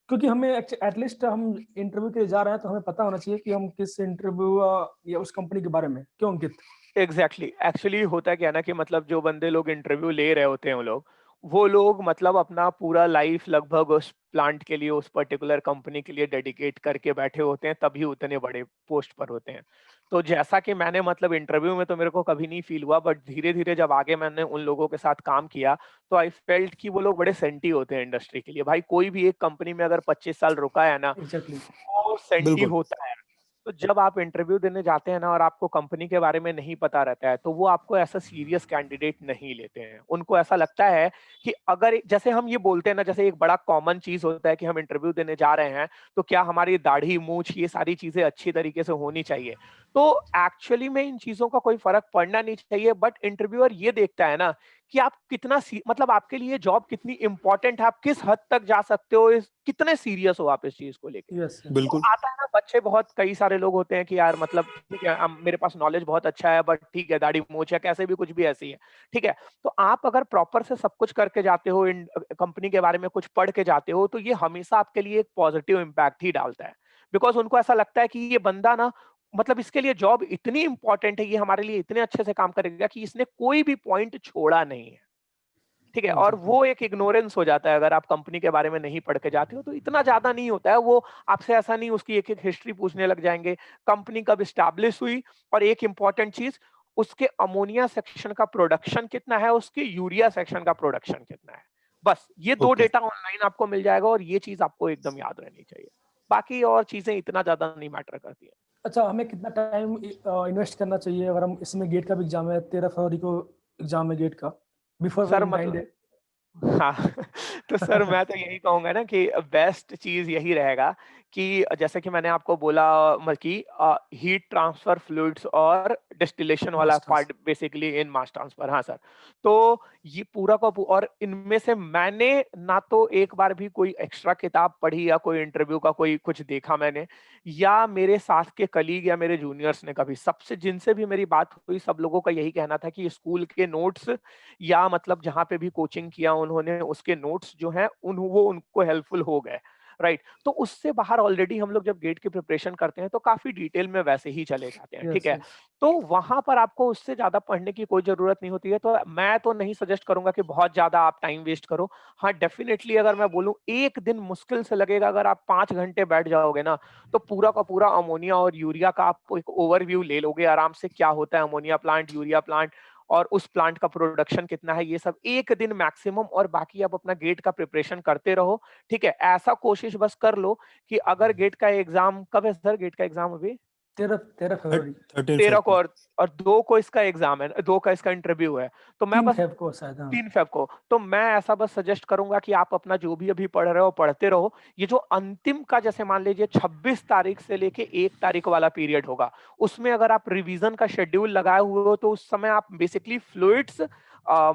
क्योंकि हमें एटलीस्ट हम इंटरव्यू के लिए जा रहे हैं तो हमें पता होना चाहिए कि हम किस इंटरव्यू या उस कंपनी के बारे में। क्यों अंकित? एग्जैक्टली, एक्चुअली होता क्या है ना कि मतलब जो बंदे लोग इंटरव्यू ले रहे होते हैं, वो लोग मतलब अपना पूरा लाइफ लगभग उस प्लांट के लिए, उस पर्टिकुलर कंपनी के लिए डेडिकेट करके बैठे होते हैं, तभी उतने बड़े पोस्ट पर होते हैं। तो जैसा कि मैंने मतलब इंटरव्यू में तो मेरे को कभी नहीं फील हुआ, बट धीरे धीरे जब आगे मैंने उन लोगों के साथ काम किया, तो आई फेल्ट कि वो लोग बड़े सेंटी होते हैं इंडस्ट्री के लिए। भाई कोई भी एक कंपनी में अगर 25 साल रुका है ना, एग्जैक्टली। वो सेंटी बिल्कुल। होता है। तो जब आप इंटरव्यू देने जाते हैं ना और आपको कंपनी के बारे में नहीं पता रहता है, तो वो आपको ऐसा सीरियस कैंडिडेट नहीं लेते हैं। उनको ऐसा लगता है कि अगर जैसे हम ये बोलते हैं ना, जैसे एक बड़ा कॉमन चीज होता है कि हम इंटरव्यू देने जा रहे हैं, तो क्या हमारी दाढ़ी मूछ ये सारी चीजें अच्छी तरीके से होनी चाहिए। तो एक्चुअली में इन चीजों का कोई फर्क पड़ना नहीं चाहिए, बट इंटरव्यूअर ये देखता है ना कि आप कितना मतलब आपके लिए जॉब कितनी इंपॉर्टेंट है, आप किस हद तक जा सकते हो, कितने सीरियस हो आप इस चीज को लेके। Yes, yes. तो बिल्कुल। आता है ना, बच्चे बहुत कई सारे लोग होते हैं कि यार मतलब ठीक है, मेरे पास नॉलेज बहुत अच्छा है, बट ठीक है दाढ़ी मूंछ है, कैसे भी कुछ भी ऐसी है। ठीक है, तो आप अगर प्रॉपर से सब कुछ करके जाते हो, इन कंपनी के बारे में कुछ पढ़ के जाते हो, तो ये हमेशा आपके लिए एक पॉजिटिव इम्पैक्ट ही डालता है। बिकॉज उनको ऐसा लगता है कि ये बंदा ना, मतलब इसके लिए जॉब इतनी इंपॉर्टेंट है, ये हमारे लिए इतने अच्छे से काम करेगा कि इसने कोई भी पॉइंट छोड़ा नहीं है। ठीक है, और एग्जैक्टली। वो एक इग्नोरेंस हो जाता है अगर आप कंपनी के बारे में नहीं पढ़ के जाते हो, तो इतना ज्यादा नहीं होता है वो। आपसे ऐसा नहीं उसकी एक एक हिस्ट्री पूछने लग जाएंगे, कंपनी कब स्टैब्लिश हुई, और एक इंपॉर्टेंट चीज, उसके अमोनिया सेक्शन का प्रोडक्शन कितना है, उसके यूरिया सेक्शन का प्रोडक्शन कितना है। बस ये 2 ओके। डेटा ऑनलाइन आपको मिल जाएगा, और ये चीज आपको एकदम याद रहनी चाहिए। बाकी और चीजें इतना ज्यादा नहीं मैटर करती है। अच्छा, हमें कितना टाइम इन्वेस्ट करना चाहिए अगर हम इसमें, गेट का भी एग्जाम है 13 फरवरी को, एग्जाम है गेट का, बिफोर सर वैलेंटाइन मतलब डे? हाँ तो सर मैं तो यही कहूंगा ना कि बेस्ट चीज यही रहेगा कि जैसे कि मैंने आपको बोला कि हीट ट्रांसफर फ्लूइड्स और डिस्टिलेशन वाला मास्टर्स। पार्ट बेसिकली इन मास ट्रांसफर। हाँ सर, तो ये पूरा का और इनमें से मैंने ना तो एक बार भी कोई एक्स्ट्रा किताब पढ़ी या कोई इंटरव्यू का कोई कुछ देखा मैंने, या मेरे साथ के कलीग या मेरे जूनियर्स ने कभी, सबसे जिनसे भी मेरी बात हुई सब लोगों का यही कहना था कि स्कूल के नोट्स या मतलब जहां पे भी कोचिंग किया उन्होंने, उसके नोट्स जो हैं वो उनको हेल्पफुल हो गए। राइट, तो उससे बाहर ऑलरेडी हम लोग जब गेट की प्रिपरेशन करते हैं तो काफी डिटेल में वैसे ही चले जाते हैं। ठीक यस, है, यस। तो वहां पर आपको उससे ज्यादा पढ़ने की कोई जरूरत नहीं होती है, तो मैं तो नहीं सजेस्ट करूंगा कि बहुत ज्यादा आप टाइम वेस्ट करो। हाँ डेफिनेटली अगर मैं बोलूं, एक दिन मुश्किल से लगेगा, अगर आप 5 घंटे बैठ जाओगे ना, तो पूरा का पूरा अमोनिया और यूरिया का आप एक ओवरव्यू ले लोगे आराम से, क्या होता है अमोनिया प्लांट, यूरिया प्लांट, और उस प्लांट का प्रोडक्शन कितना है, ये सब एक दिन मैक्सिमम, और बाकी आप अपना गेट का प्रिपरेशन करते रहो। ठीक है, ऐसा कोशिश बस कर लो कि अगर गेट का एग्जाम कब है सर, गेट का एग्जाम अभी 13 फरवरी, 13 13 को, और 2 को इसका एग्जाम है, 2 का इसका इंटरव्यू है। तो मैं 3 बस फेब को शायद। हाँ 3 फेब को, तो मैं ऐसा बस सजेस्ट करूंगा कि आप अपना जो भी अभी पढ़ रहे हो पढ़ते रहो। ये जो अंतिम का, जैसे मान लीजिए 26 तारीख से लेके 1 तारीख वाला पीरियड होगा, उसमें अगर आप रिवीजन का शेड्यूल लगाए हुए हो, तो उस समय आप बेसिकली फ्लूइड्स,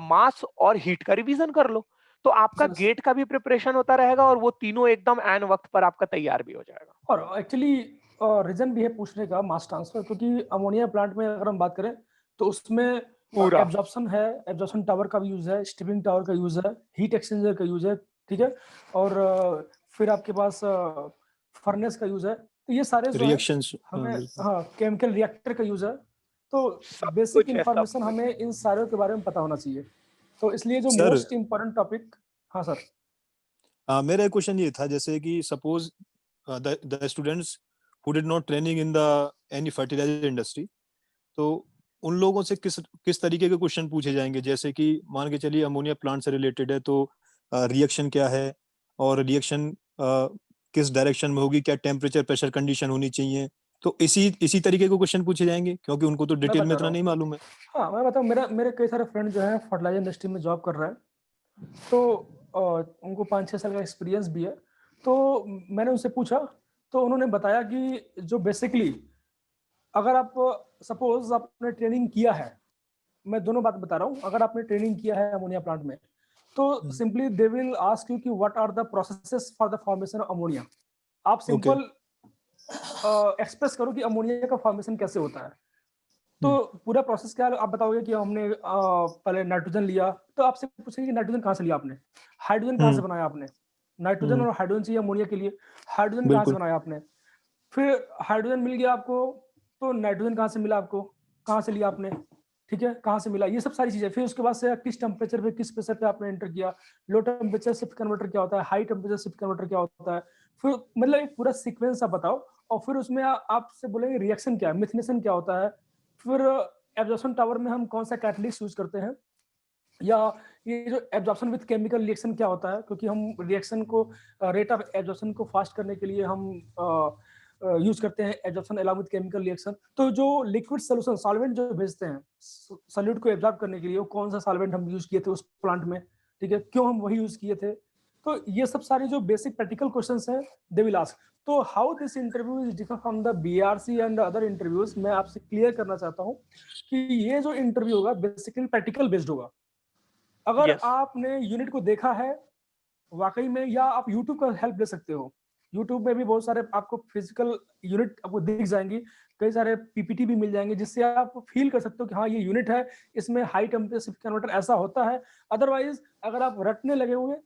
मास और हीट का रिवीजन कर लो, तो आपका सर। गेट का भी प्रिपरेशन होता रहेगा और वो तीनों एकदम एन वक्त पर आपका तैयार भी हो जाएगा। और एक्चुअली रीजन भी है पूछने का मास ट्रांसफर, क्योंकि अमोनिया प्लांट में अगर हम बात करें तो उसमें पूरा एब्जॉर्प्शन है, एब्जॉर्प्शन टावर का भी यूज है, स्टीपिंग टावर का यूज है, हीट एक्सचेंजर का यूज है, ठीक है, और फिर आपके पास फर्नेस का यूज है। तो ये सारे जो है रिएक्शंस। हमें, हाँ, केमिकल रिएक्टर का यूज है। तो सब बेसिक कुछ है, सब इंफॉर्मेशन कुछ। हमें इन सारों के बारे में पता होना चाहिए। तो इसलिए जो सर, मोस्ट इम्पोर्टेंट टॉपिक, हाँ सर, मेरा क्वेश्चन ये था, जैसे कि suppose the students who did not training in the any fertilizer industry, तो उन लोगों से किस तरीके के क्वेश्चन पूछे जाएंगे? जैसे कि मान के चलिए अमोनिया प्लांट से रिलेटेड है, तो रिएक्शन क्या है, और रिएक्शन किस डायरेक्शन में होगी, क्या टेम्परेचर प्रेशर कंडीशन होनी चाहिए, तो इसी तरीके के क्वेश्चन पूछे जाएंगे, क्योंकि उनको तो मैं डिटेल में बता रहा इतना हूँ। नहीं मालूम है। हाँ मैं बताऊँ, मेरे कई सारे फ्रेंड जो है फर्टिलाइजर इंडस्ट्री में जॉब कर रहे हैं, तो उनको 5-6 साल का एक्सपीरियंस भी है। तो मैंने उनसे पूछा, तो उन्होंने बताया कि जो बेसिकली अगर आप सपोज आपने ट्रेनिंग किया है, मैं दोनों बात बता रहा हूँ, अगर आपने ट्रेनिंग किया है अमोनिया प्लांट में, तो simply they will ask you कि what are the processes for the formation of ammonia. आप सिंपल एक्सप्रेस करो कि अमोनिया का फॉर्मेशन कैसे होता है। तो पूरा प्रोसेस क्या है, आप बताओगे कि हमने पहले नाइट्रोजन लिया, तो आपसे पूछेंगे कि नाइट्रोजन कहाँ से लिया आपने, हाइड्रोजन कहाँ से बनाया आपने, नाइट्रोजन और हाइड्रोजन चाहिए अमोनिया के लिए, हाइड्रोजन कहाँ से बिल्कुल। बनाया आपने, फिर हाइड्रोजन मिल गया आपको, तो नाइट्रोजन कहाँ से मिला आपको, कहाँ से लिया आपने, ठीक है, कहाँ से मिला, ये सब सारी चीजें। फिर उसके बाद से किस टेम्परेचर पे, किस प्रेशर पे आपने एंटर किया, लो टेम्परेचर शिफ्ट कन्वर्टर क्या होता है, हाई टेम्परेचर शिफ्ट कन्वर्टर क्या होता है, फिर मतलब एक पूरा सीक्वेंस आप बताओ। और फिर उसमें आपसे बोलेंगे रिएक्शन क्या है, मिथनेशन क्या होता है, फिर एब्जॉर्प्शन टावर में हम कौन सा कैटलिस्ट यूज करते हैं, या ये जो एब्जॉर्प्शन विद केमिकल रिएक्शन क्या होता है, क्योंकि हम रिएक्शन को रेट ऑफ एब्जॉर्प्शन को फास्ट करने के लिए हम यूज करते हैं absorption along with chemical reaction. तो जो लिक्विड सोल्यूशन सॉल्वेंट जो भेजते हैं सॉल्यूट को एब्जॉर्ब करने के लिए, वो कौन सा सॉल्वेंट हम यूज किए थे उस प्लांट में, ठीक है, क्यों हम वही यूज किए थे। तो ये सब सारे जो बेसिक प्रैक्टिकल क्वेश्चंस हैं दे विल आस्क। तो how this interview is differ from the BRC and other interviews, मैं आपसे क्लियर करना चाहता हूँ कि ये जो इंटरव्यू होगा बेसिकली प्रैक्टिकल बेस्ड होगा। अगर यस, आपने यूनिट को देखा है वाकई में, या आप यूट्यूब का हेल्प ले सकते हो, यूट्यूब में भी बहुत सारे आपको फिजिकल यूनिट आपको दिख जाएंगी, कई सारे पीपीटी भी मिल जाएंगे, जिससे आप फील कर सकते हो कि हाँ ये यूनिट है, इसमें हाई टेम्परेचर शिफ्ट कन्वर्टर ऐसा होता है। अदरवाइज अगर आप रटने लगे हुए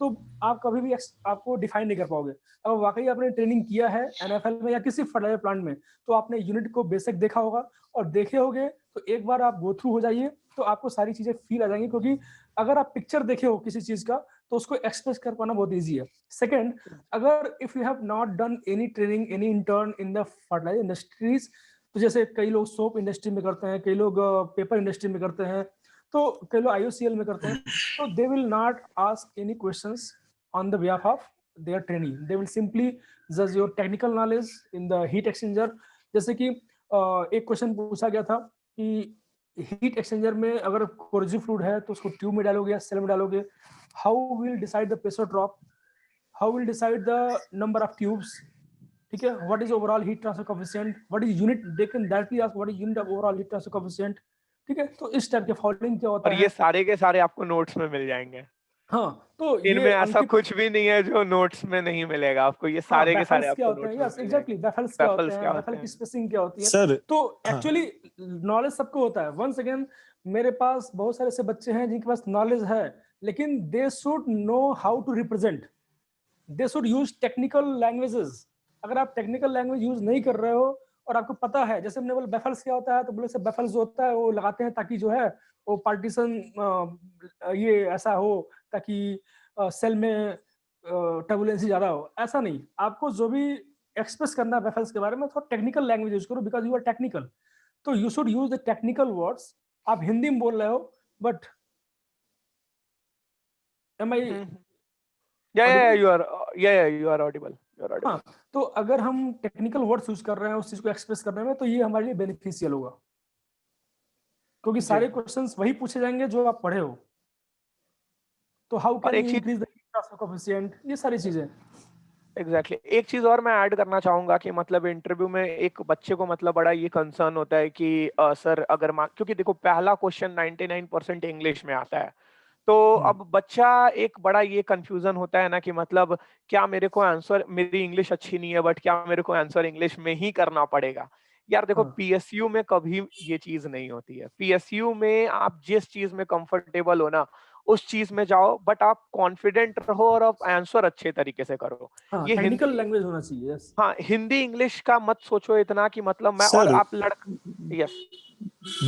तो आप कभी भी आपको डिफाइन नहीं कर पाओगे। अगर वाकई आपने ट्रेनिंग किया है एनएफएल में या किसी फर्टिलाइजर प्लांट में, तो आपने यूनिट को बेसिक देखा होगा और देखे होंगे, तो एक बार आप गो थ्रू हो जाइए तो आपको सारी चीजें फील आ जाएंगी। क्योंकि अगर आप पिक्चर देखे हो किसी चीज का तो उसको एक्सप्रेस कर पाना बहुत ईजी है। सेकेंड, अगर if you have not done any training, any intern in the fertilizer industries, तो जैसे कई लोग सोप इंडस्ट्री में करते हैं, कई लोग पेपर इंडस्ट्री में करते हैं, तो कई लोग आईओसीएल में करते हैं, तो they will not ask any questions on the behalf of their trainee. They will simply judge your technical knowledge in the heat exchanger. जैसे कि एक क्वेश्चन पूछा गया था कि हीट एक्सचेंजर में अगर कोरोसिव फ्लूइड है तो उसको ट्यूब में डालोगे या सेल में डालोगे, how will decide the pressure drop, how will decide the number of tubes, ठीक है, what is overall heat transfer coefficient, what is unit, they can directly ask what is unit of overall heat transfer coefficient, ठीक है। तो इस टाइप के फॉलोइंग क्या और होता ये है। सारे के सारे आपको नोट्स में मिल जाएंगे। हाँ, तो इनमें ये ऐसा अंकित, कुछ भी नहीं है जो नोट्स में नहीं मिलेगा आपको, ये हाँ, सारे के सारे बैफल्स क्या आपको होते हैं, नोट्स में यस मिल एग्जैक्टली, जाएंगे। बैफल्स क्या होते बैफल्स क्या हैं, होते बैफल की हैं? स्पेसिंग क्या होती है। सर, तो हाँ, एक्चुअली नॉलेज सबको होता है। वंस अगेन, मेरे पास बहुत सारे ऐसे बच्चे हैं जिनके पास नॉलेज है, लेकिन they should know how to represent, they should use technical languages. अगर आप टेक्निकल लैंग्वेज यूज नहीं कर रहे हो और आपको पता है, जैसे हमने बोला बैफल्स क्या होता है, तो बोले से बैफल्स जो होता है वो लगाते हैं ताकि जो है वो पार्टीशन ये ऐसा हो ताकि सेल में टर्बुलेंसी ज्यादा हो, ऐसा नहीं। आपको जो भी एक्सप्रेस करना है बैफल्स के बारे में, थोड़ा टेक्निकल लैंग्वेज यूज करो, बिकॉज यू आर टेक्निकल। तो you should use the technical words आप हिंदी में बोल रहे हो, but am I audible? you are audible. हाँ, तो अगर हम टेक्निकल वर्ड्स यूज कर रहे हैं उस चीज को एक्सप्रेस करने में, तो ये हमारे लिए बेनिफिशियल होगा, क्योंकि जी। सारे क्वेश्चंस वही पूछे जाएंगे जो आप पढ़े हो। तो हाउ और कैन एक यू चीज इंक्रीज द ट्रांसफर कोएफिशिएंट, ये सारी चीजें। एग्जैक्टली एक चीज और मैं ऐड करना चाहूंगा कि मतलब इंटरव्यू में एक बच्चे को मतलब बड़ा ये कंसर्न होता है कि सर अगर क्योंकि देखो पहला क्वेश्चन 99% इंग्लिश में आता है, तो अब बच्चा एक बड़ा ये कंफ्यूजन होता है ना कि मतलब क्या मेरे को आंसर, मेरी इंग्लिश अच्छी नहीं है बट क्या मेरे को आंसर इंग्लिश में ही करना पड़ेगा। यार देखो हाँ। पीएसयू में कभी ये चीज नहीं होती है। पीएसयू में आप जिस चीज में कंफर्टेबल हो ना उस चीज में जाओ, बट आप कॉन्फिडेंट रहो और आप आंसर अच्छे तरीके से करो। हाँ, ये टेक्निकल हिंदी, लैंग्वेज होना चाहिए। यस। हाँ हिंदी इंग्लिश का मत सोचो इतना कि मतलब मैं और सर आप यस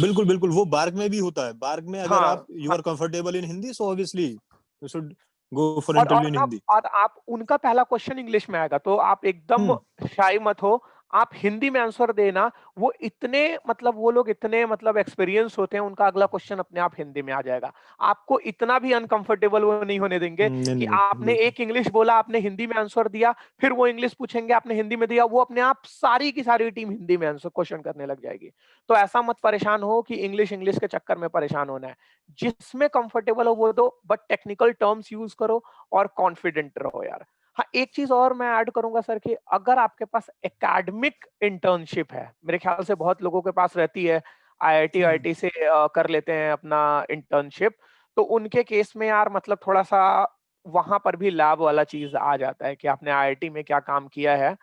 बिल्कुल बिल्कुल, वो बार्ग में भी होता है। बार्ग में अगर आप हाँ यू हाँ। Are comfortable in Hindi, so obviously you should go for और इंटरव्यू इन ना हिंदी। और आप उनका पहला क्वेश्चन इंग्लिश में आएगा तो आप एकदम शाई मत हो, आप हिंदी में आंसर देना। वो इतने मतलब वो लोग इतने मतलब एक्सपीरियंस होते हैं, उनका अगला क्वेश्चन अपने आप हिंदी में आ जाएगा। आपको इतना भी अनकंफर्टेबल वो नहीं होने देंगे नहीं कि नहीं नहीं, आपने बिल्कुल। एक इंग्लिश बोला, आपने हिंदी में आंसर दिया, फिर वो इंग्लिश पूछेंगे, आपने हिंदी में दिया, वो अपने आप सारी की सारी टीम हिंदी में आंसर क्वेश्चन करने लग जाएगी। तो ऐसा मत परेशान हो कि इंग्लिश इंग्लिश के चक्कर में परेशान होना है। जिसमें कंफर्टेबल हो वो दो, बट टेक्निकल टर्म्स यूज करो और कॉन्फिडेंट रहो यार। हाँ एक चीज और मैं ऐड करूंगा सर कि अगर आपके पास एकेडमिक इंटर्नशिप है, मेरे ख्याल से बहुत लोगों के पास रहती है, आईआईटी आईआईटी से कर लेते हैं अपना इंटर्नशिप, तो उनके केस में यार मतलब थोड़ा सा वहां पर भी लैब वाला चीज आ जाता है कि आपने आईआईटी में क्या काम किया है,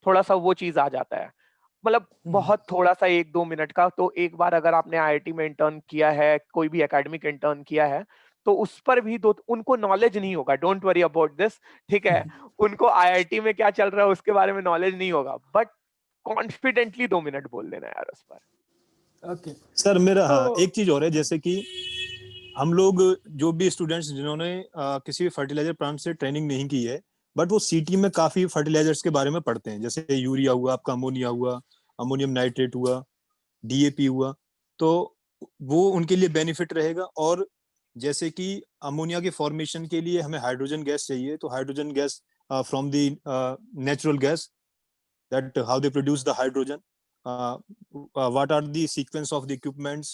थोड़ा सा वो चीज आ जाता है। मतलब बहुत थोड़ा सा 1-2 मिनट का। तो एक बार अगर आपने आईआईटी में इंटर्न किया है, कोई भी एकेडमिक इंटर्न किया है, तो उस पर भी दो उनको नॉलेज नहीं होगा, डोंट वरी अबाउट दिस, ठीक है। उनको आईआईटी में क्या चल रहा है उसके बारे में नॉलेज नहीं होगा, बट कॉन्फिडेंटली 2 मिनट बोल देना यार उस पर। ओके। सर मेरा तो हाँ एक चीज और है, जैसे कि हम लोग जो भी स्टूडेंट्स जिन्होंने किसी भी फर्टिलाइजर प्लांट से ट्रेनिंग नहीं की है, बट वो सीटी में काफी फर्टिलाइजर्स के बारे में पढ़ते हैं, जैसे यूरिया हुआ, आपका अमोनिया हुआ, अमोनियम नाइट्रेट हुआ, डीएपी हुआ। तो वो उनके लिए बेनिफिट रहेगा। और जैसे कि अमोनिया के फॉर्मेशन के लिए हमें हाइड्रोजन गैस चाहिए, तो hydrogen gas from the natural gas, that how they produce the hydrogen, what are the sequence of the equipments,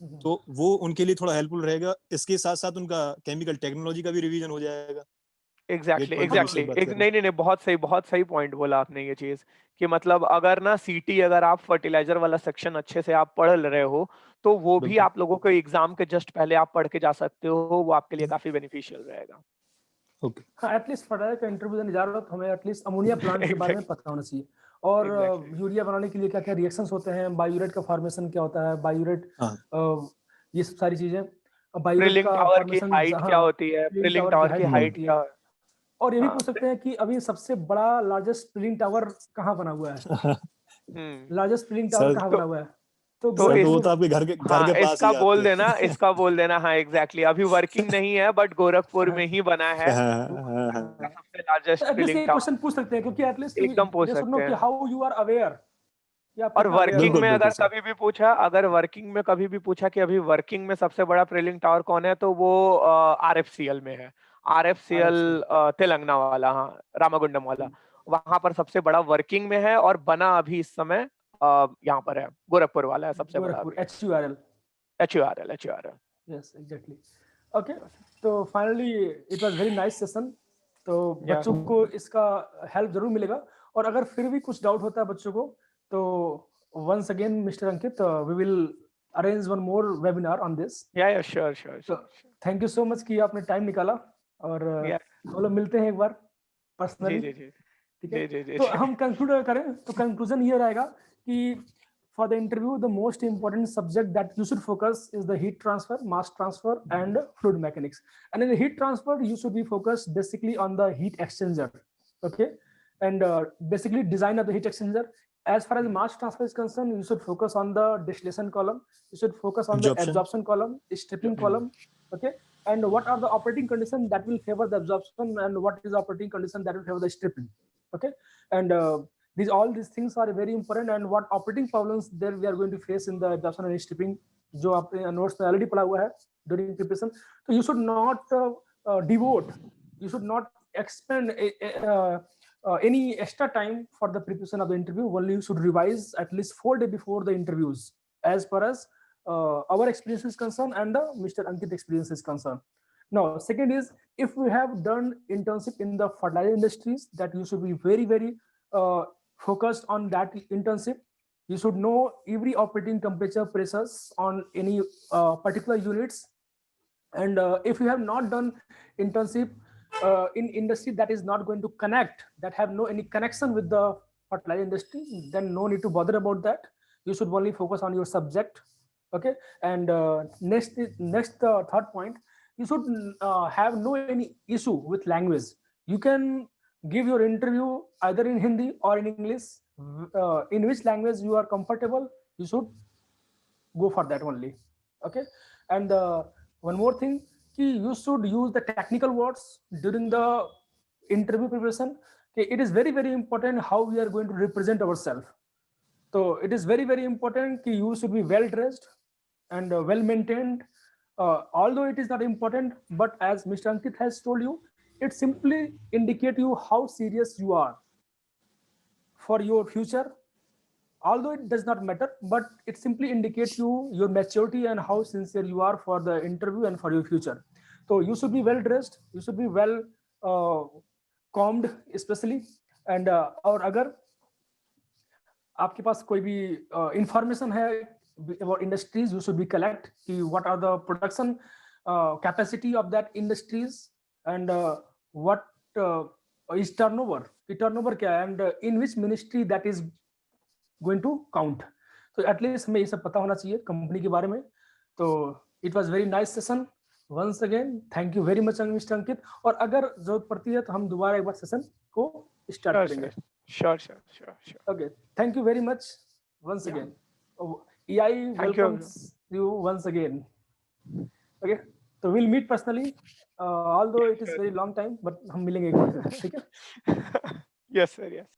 तो वो उनके लिए थोड़ा हेल्पफुल रहेगा। इसके साथ साथ उनका केमिकल टेक्नोलॉजी का भी रिवीजन हो जाएगा। Exactly get point of view से एग्जैक्टली बात करें। नहीं नहीं नहीं, बहुत सही पॉइंट बोला आपने ये चीज कि मतलब अगर ना सीटी, अगर आप फर्टिलाइजर वाला सेक्शन अच्छे से आप पढ़ रहे हो तो वो भी बिल्कुल। आप लोगों को एग्जाम के जस्ट पहले आप पढ़ के जा सकते हो, वो आपके लिए काफी बेनिफिशियल रहेगा। ओके। हाँ, एटलीस्ट फर्टाइजर का इंटरव्यू देने जा रहा हो तो हमें एटलीस्ट अमोनिया प्लांट के बारे में एग्जैक्टली पता होना चाहिए। और एग्जैक्टली यूरिया बनाने के लिए क्या क्या रिएक्शंस होते हैं, बायोरेट का फॉर्मेशन क्या होता है, बायोरेट, हाँ ये सब सारी चीजें। बायोरेट प्रिलिंग का टावर की फॉर्मेशन, हाइट क्या हाँ, होती है, प्रिलिंग प्रिलिंग टावर की टावर की हाइट क्या हाइट होती है। क्या। और ये भी हाँ पूछ सकते हैं कि अभी सबसे बड़ा लार्जेस्ट प्रिलिंग टावर कहाँ बना हुआ है, हम्म लार्जेस्ट प्रिलिंग टावर सर। कहाँ बना तो हुआ है। तो तो सर तो इस वो गोरखपुर। तो आपके घर हाँ के पास ही इसका बोल आते देना, हैं। इसका बोल देना, हाँ एग्जैक्टली अभी वर्किंग नहीं है बट गोरखपुर में ही बना है हाँ का हाँ सबसे तो लार्जेस्ट एटलीस्ट प्रिलिंग एक टावर। क्वेश्चन पूछ सकते हैं, क्योंकि एटलीस्ट एकदम पूछ दे शुड नो सकते कि हैं। हाउ यू आर अवेयर, कि आप और कितना अवेयर वर्किंग हो। में बिल्कुल बिल्कुल अगर सर। कभी भी पूछा, अगर वर्किंग में कभी भी पूछा कि अभी वर्किंग में सबसे बड़ा प्रिलिंग टावर कौन है, तो वो आरएफसीएल में है। आरएफसीएल आरएफसी। तेलंगाना वाला, हाँ रामागुंडम वाला, वहां पर सबसे बड़ा वर्किंग में है। और बना अभी इस समय यहाँ पर है, गोरखपुर वाला है सबसे बड़ा गोरखपुर, अभी। HURL। H U R L. Yes, exactly. Okay. तो finally it was very nice session. तो या बच्चों को इसका हेल्प जरूर मिलेगा। और अगर फिर भी कुछ डाउट होता है बच्चों को, तो once again mister Ankit, we will arrange one more webinar on this. Yeah sure sure तो sure. Thank you so much कि आपने टाइम निकाला। और या हम लोग मिलते हैं एक बार जी पर्सनली। जी जी ठीक है। जी जी जी तो जी। हम कंक्लूड करें तो कंक्लूजन ये रहेगा कि for the interview the most important subject that you should focus is the heat transfer, mass transfer and fluid mechanics. And in the heat transfer you should be focused basically on the heat exchanger. Okay. And basically design of the heat exchanger. As far as mass transfer is concerned, you should focus on the distillation column, you should focus on the absorption. absorption column, stripping column. Okay. And what are the operating conditions that will favor the absorption, and what is the operating condition that will favor the stripping. Okay. And all these things are very important, and what operating problems there we are going to face in the absorption and stripping जो आपने नोट्स में ऑलरेडी पढ़ा हुआ है during preparation. So you should not you should not expend any extra time for the preparation of the interview. Only you should revise at least 4 days before the interviews, as far as our experience is concerned and the Mr. Ankit experience is concerned. Now, second is, if we have done internship in the fertilizer industries, that you should be very focused on that internship. You should know every operating temperature, pressures on any particular units. And if you have not done internship in industry that is not going to connect, that have no any connection with the fertilizer industry, then no need to bother about that. You should only focus on your subject. Okay. And third point, you should have no any issue with language. You can give your interview either in Hindi or in English. In which language you are comfortable, you should go for that only. Okay. And one more thing, you should use the technical words during the interview preparation. Okay, it is very important how we are going to represent ourselves. So it is very important that you should be well dressed and well maintained. Although it is not important, but as Mr. Ankit has told you, it simply indicates you how serious you are for your future. Although it does not matter, but it simply indicates you your maturity and how sincere you are for the interview and for your future. So you should be well dressed, you should be well combed especially. And और अगर आपके पास कोई भी information है about industries, you should be collect कि what are the production capacity of that industries and what is turnover, कि turnover क्या है, and in which ministry that is going to count. So at least हमें ये सब पता होना चाहिए कंपनी के बारे में. तो it was very nice session. Once again, thank you very much Mr. Ankit. और अगर जरूरत पड़ती है तो हम दोबारा एक बार सेशन को स्टार्ट करेंगे. Sure. Okay, thank you very much once again. EI welcomes you once again. Okay, so we'll meet personally, although it is very long time, but हम मिलेंगे एक बार. ठीक है? Yes sir, yes.